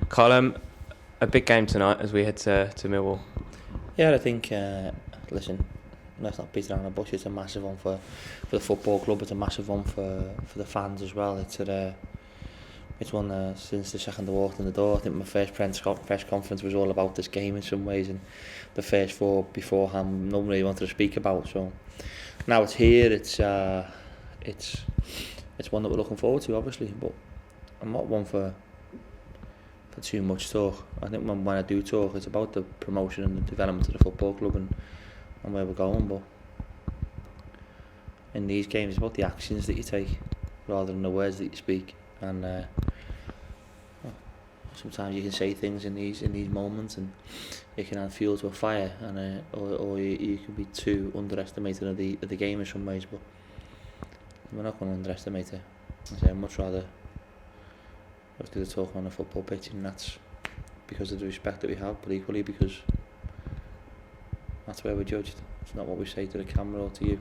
Karl, a big game tonight as we head to Millwall. Yeah, I think, listen, let's not beat around the bush. It's a massive one for the football club. It's a massive one for the fans as well. It's one since the second I walked in the door. I think my first press conference was all about this game in some ways, and the first four beforehand nobody really wanted to speak about. So now it's here. It's one that we're looking forward to, obviously. But I'm not one for too much talk. I think when I do talk, it's about the promotion and the development of the football club and where we're going. But in these games, it's about the actions that you take rather than the words that you speak. And sometimes you can say things in these moments, and it can add fuel to a fire, and or you can be too underestimated of the game in some ways. But we're not going to underestimate it. I'd much rather do the talk on a football pitch, and that's because of the respect that we have, but equally because that's where we're judged. It's not what we say to the camera or to you.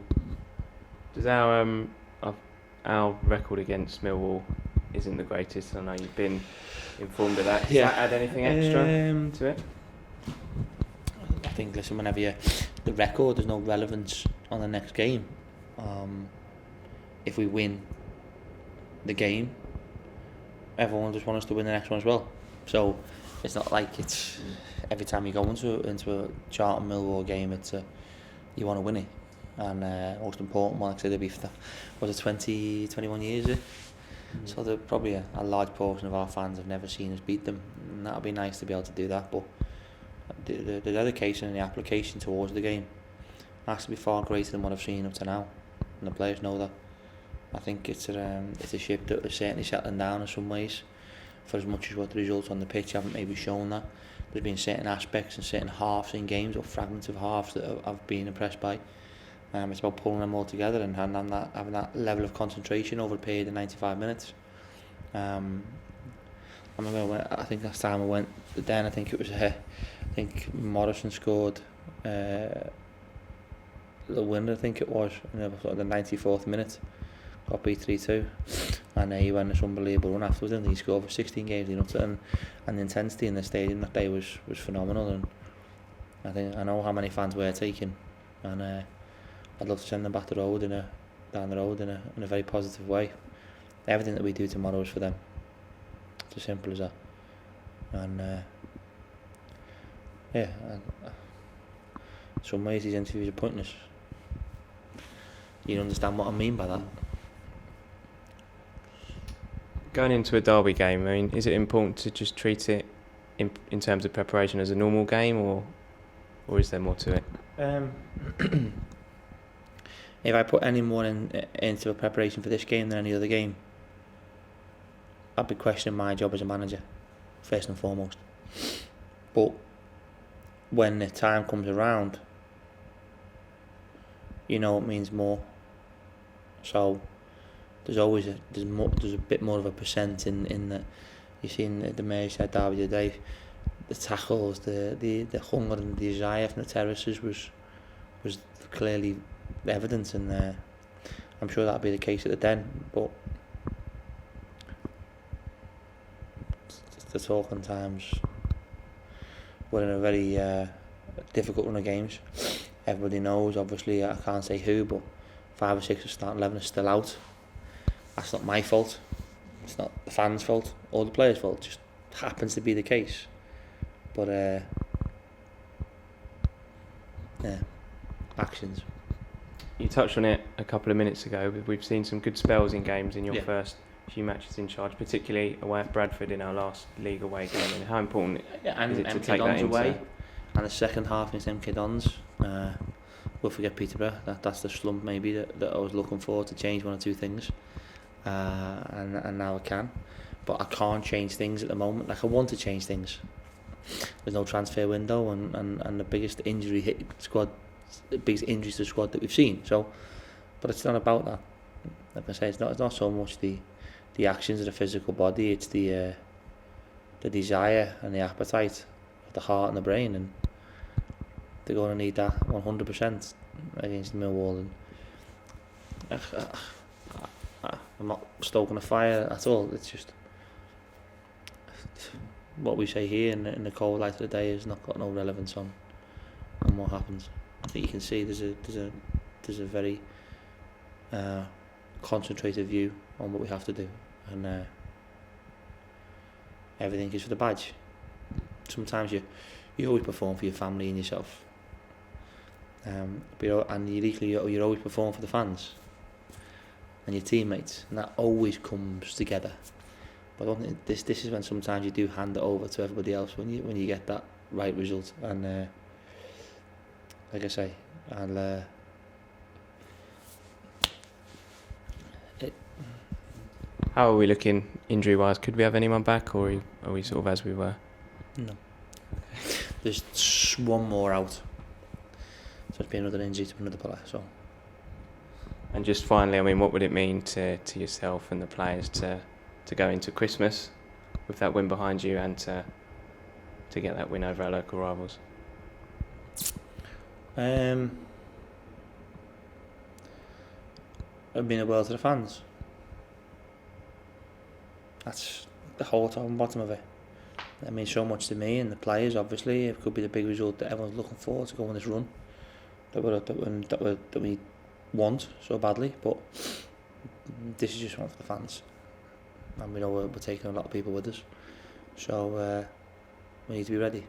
Does our record against Millwall isn't the greatest? I know you've been informed of that. Does that add anything extra to it? I think, listen, whenever the record, there's no relevance on the next game. If we win the game, everyone just wants us to win the next one as well. So it's not like it's every time you go into a Charlton Millwall game, you want to win it. And most important one, like I said, was it 21 years? So there probably a large portion of our fans have never seen us beat them, and that'll be nice to be able to do that. But the dedication and the application towards the game has to be far greater than what I've seen up to now, and the players know that. I think it's a ship that is certainly settling down in some ways, for as much as what the results on the pitch haven't maybe shown that. There's been certain aspects and certain halves in games, or fragments of halves, that I've been impressed by. It's about pulling them all together and having that level of concentration over a period of 95 minutes. I remember I think last time I went then, I think it was I think Morrison scored the winner, I think it was, in the 94th minute. Got beat 3-2, and he went this unbelievable run afterwards, and he scored for 16 games leading up to it, and the intensity in the stadium that day was phenomenal. And I know how many fans we're taking, and I'd love to send them back down the road in a very positive way. Everything that we do tomorrow is for them. It's as simple as that. And in some ways these interviews are pointless. You understand what I mean by that? Going into a derby game, I mean, is it important to just treat it in terms of preparation as a normal game, or is there more to it? If I put any more into a preparation for this game than any other game, I'd be questioning my job as a manager, first and foremost. But when the time comes around, it means more. So there's a bit more of a percent in that. You've seen the Merseyside derby today, the tackles, the hunger and the desire from the terraces was clearly evident, and I'm sure that'll be the case at the Den. But the talking times, we're in a very difficult run of games. Everybody knows, obviously, I can't say who, but 5 or 6 of starting 11 are still out. That's not my fault. It's not the fans' fault or the players' fault. It just happens to be the case. But actions. You touched on it a couple of minutes ago. We've seen some good spells in games in your first few matches in charge, particularly away at Bradford in our last league away game. And how important is it to take that into away? And the second half against MK Dons, we'll forget Peterborough. That's the slump maybe that I was looking for, to change one or two things, and now I can, but I can't change things at the moment. Like, I want to change things. There's no transfer window, and the biggest injuries to the squad that we've seen. So, but it's not about that. Like I say, it's not so much the actions of the physical body. It's the desire and the appetite of the heart and the brain, and they're going to need that 100% against Millwall. And I'm not stoking a fire at all. It's just what we say here in the cold light of the day has not got no relevance on what happens. I think you can see there's a very concentrated view on what we have to do, and everything is for the badge. Sometimes you always perform for your family and yourself, but you're always perform for the fans and your teammates, and that always comes together. But I don't think this is when sometimes you do hand it over to everybody else when you get that right result. And like I say, how are we looking injury wise? Could we have anyone back, or are we sort of as we were? No. There's one more out, so it's been another injury to another player. So. And just finally, I mean, what would it mean to yourself and the players to go into Christmas with that win behind you, and to get that win over our local rivals? It'd mean a world to the fans. That's the whole top and bottom of it. It means so much to me and the players. Obviously, it could be the big result that everyone's looking forward to go on this run that we want so badly. But this is just one for the fans, and we know we're taking a lot of people with us, so we need to be ready.